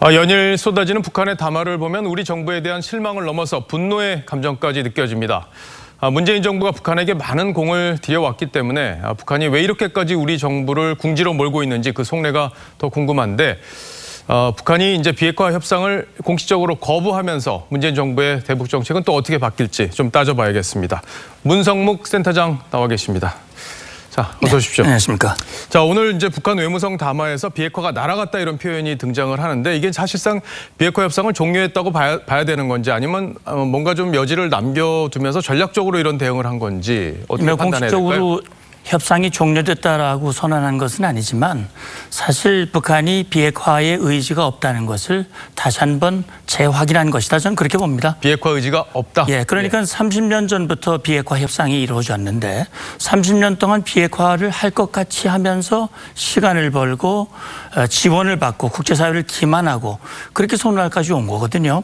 연일 쏟아지는 북한의 담화를 보면 우리 정부에 대한 실망을 넘어서 분노의 감정까지 느껴집니다. 문재인 정부가 북한에게 많은 공을 들여왔기 때문에 북한이 왜 이렇게까지 우리 정부를 궁지로 몰고 있는지 그 속내가 더 궁금한데 북한이 이제 비핵화 협상을 공식적으로 거부하면서 문재인 정부의 대북 정책은 또 어떻게 바뀔지 좀 따져봐야겠습니다. 문성묵 센터장 나와 계십니다. 자, 어서 오십시오. 네, 안녕하십니까. 자, 오늘 이제 북한 외무성 담화에서 비핵화가 날아갔다 이런 표현이 등장을 하는데 이게 사실상 비핵화 협상을 종료했다고 봐야 되는 건지 아니면 뭔가 좀 여지를 남겨두면서 전략적으로 이런 대응을 한 건지 어떻게 판단해야 될까요? 공식적으로 협상이 종료됐다라고 선언한 것은 아니지만 사실 북한이 비핵화의 의지가 없다는 것을 다시 한번 재확인한 것이다. 저는 그렇게 봅니다. 비핵화 의지가 없다? 예, 그러니까 30년 전부터 비핵화 협상이 이루어졌는데 30년 동안 비핵화를 할 것 같이 하면서 시간을 벌고 지원을 받고 국제사회를 기만하고 그렇게 선언할까지 온 거거든요.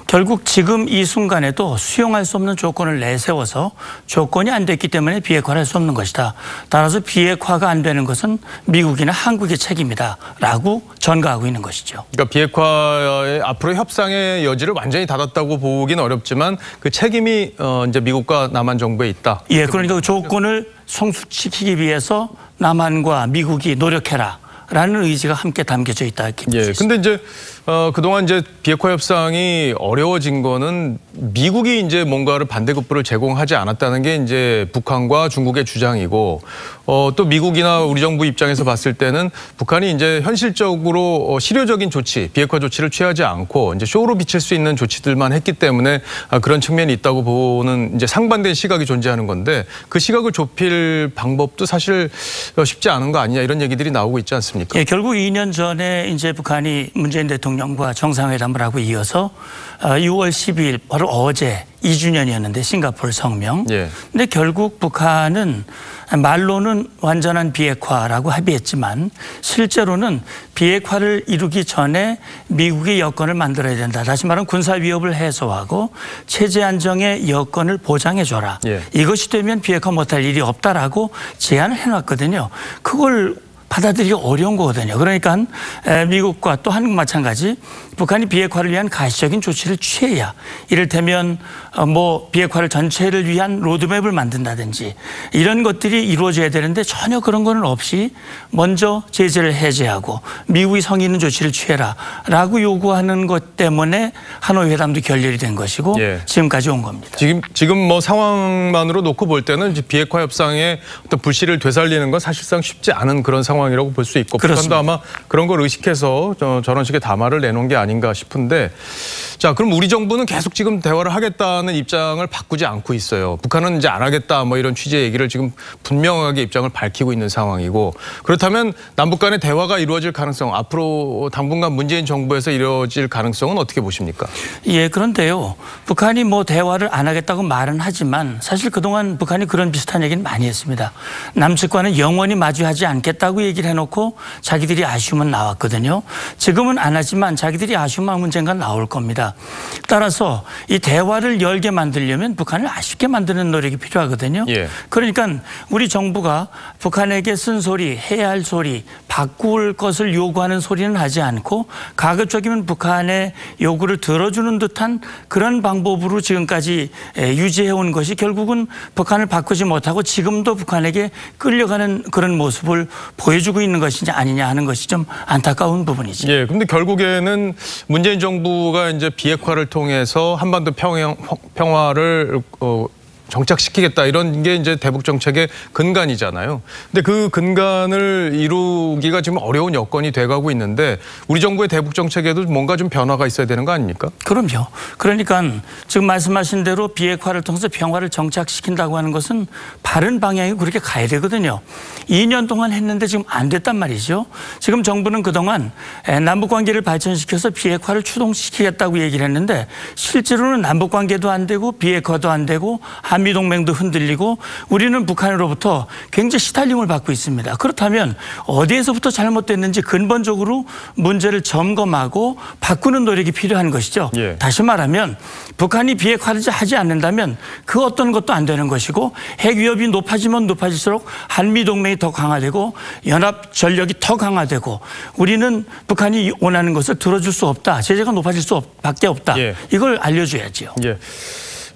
결국 지금 이 순간에도 수용할 수 없는 조건을 내세워서 조건이 안 됐기 때문에 비핵화를 할 수 없는 것이다. 따라서 비핵화가 안 되는 것은 미국이나 한국의 책임이다 라고 전가하고 있는 것이죠. 그러니까 비핵화의 앞으로 협상의 여지를 완전히 닫았다고 보기는 어렵지만 그 책임이 이제 미국과 남한 정부에 있다. 예, 그러니까 그 조건을 성숙시키기 위해서 남한과 미국이 노력해라. 라는 의지가 함께 담겨져 있다. 예. 근데 이제 그동안 이제 비핵화 협상이 어려워진 거는 미국이 이제 뭔가를 반대급부를 제공하지 않았다는 게 이제 북한과 중국의 주장이고 또 미국이나 우리 정부 입장에서 봤을 때는 북한이 이제 현실적으로 실효적인 조치, 비핵화 조치를 취하지 않고 이제 쇼로 비칠 수 있는 조치들만 했기 때문에 그런 측면이 있다고 보는 이제 상반된 시각이 존재하는 건데 그 시각을 좁힐 방법도 사실 쉽지 않은 거 아니냐 이런 얘기들이 나오고 있지 않습니까? 예, 결국 2년 전에 이제 북한이 문재인 대통령과 정상회담을 하고 이어서 6월 12일 바로 어제 2주년이었는데 싱가포르 성명. 예. 근데 결국 북한은 말로는 완전한 비핵화라고 합의했지만 실제로는 비핵화를 이루기 전에 미국의 여건을 만들어야 된다. 다시 말하면 군사 위협을 해소하고 체제 안정의 여건을 보장해줘라. 예. 이것이 되면 비핵화 못할 일이 없다라고 제안을 해놨거든요. 그걸 받아들이기 어려운 거거든요. 그러니까 미국과 또 한국 마찬가지 북한이 비핵화를 위한 가시적인 조치를 취해야 이를테면 뭐 비핵화를 전체를 위한 로드맵을 만든다든지 이런 것들이 이루어져야 되는데 전혀 그런 거는 없이 먼저 제재를 해제하고 미국이 성의 있는 조치를 취해라 라고 요구하는 것 때문에 하노이 회담도 결렬이 된 것이고 예. 지금까지 온 겁니다. 지금 뭐 상황만으로 놓고 볼 때는 비핵화 협상의 어떤 불씨를 되살리는 건 사실상 쉽지 않은 그런 상황이라고 볼 수 있고 그렇습니다. 북한도 아마 그런 걸 의식해서 저런 식의 담화를 내놓은 게 아닌가 싶은데 자, 그럼 우리 정부는 계속 지금 대화를 하겠다는 입장을 바꾸지 않고 있어요. 북한은 이제 안 하겠다 뭐 이런 취지의 얘기를 지금 분명하게 입장을 밝히고 있는 상황이고 그렇다면 남북 간의 대화가 이루어질 가능성 앞으로 당분간 문재인 정부에서 이루어질 가능성은 어떻게 보십니까? 예, 그런데요. 북한이 뭐 대화를 안 하겠다고 말은 하지만 사실 그동안 북한이 그런 비슷한 얘기는 많이 했습니다. 남측과는 영원히 마주하지 않겠다고 얘기를 해놓고 자기들이 아쉬움은 나왔거든요. 지금은 안 하지만 자기들이 아쉬움만 언젠가 나올 겁니다. 따라서 이 대화를 열게 만들려면 북한을 아쉽게 만드는 노력이 필요하거든요. 예. 그러니까 우리 정부가 북한에게 쓴소리, 해야 할 소리, 바꿀 것을 요구하는 소리는 하지 않고 가급적이면 북한의 요구를 들어주는 듯한 그런 방법으로 지금까지 유지해온 것이 결국은 북한을 바꾸지 못하고 지금도 북한에게 끌려가는 그런 모습을 보여주고 있는 것이냐 아니냐 하는 것이 좀 안타까운 부분이죠. 예, 근데 결국에는 문재인 정부가 이제 비핵화를 통해서 한반도 평화를 정착시키겠다 이런 게 이제 대북 정책의 근간이잖아요. 근데 그 근간을 이루기가 지금 어려운 여건이 돼가고 있는데 우리 정부의 대북 정책에도 뭔가 좀 변화가 있어야 되는 거 아닙니까? 그럼요. 그러니까 지금 말씀하신 대로 비핵화를 통해서 평화를 정착시킨다고 하는 것은 바른 방향이 그렇게 가야 되거든요. 2년 동안 했는데 지금 안 됐단 말이죠. 지금 정부는 그동안 남북관계를 발전시켜서 비핵화를 추동시키겠다고 얘기를 했는데 실제로는 남북관계도 안 되고 비핵화도 안 되고 한미동맹도 흔들리고 우리는 북한으로부터 굉장히 시달림을 받고 있습니다. 그렇다면 어디에서부터 잘못됐는지 근본적으로 문제를 점검하고 바꾸는 노력이 필요한 것이죠. 예. 다시 말하면 북한이 비핵화를 하지 않는다면 그 어떤 것도 안 되는 것이고 핵 위협이 높아지면 높아질수록 한미동맹이 더 강화되고 연합 전력이 더 강화되고 우리는 북한이 원하는 것을 들어줄 수 없다. 제재가 높아질 수밖에 없다. 예. 이걸 알려줘야지요. 예.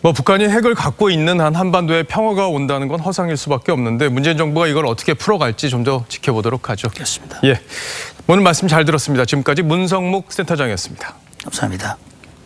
뭐 북한이 핵을 갖고 있는 한 한반도에 평화가 온다는 건 허상일 수밖에 없는데 문재인 정부가 이걸 어떻게 풀어갈지 좀 더 지켜보도록 하죠. 그렇습니다. 예. 오늘 말씀 잘 들었습니다. 지금까지 문성묵 센터장이었습니다. 감사합니다.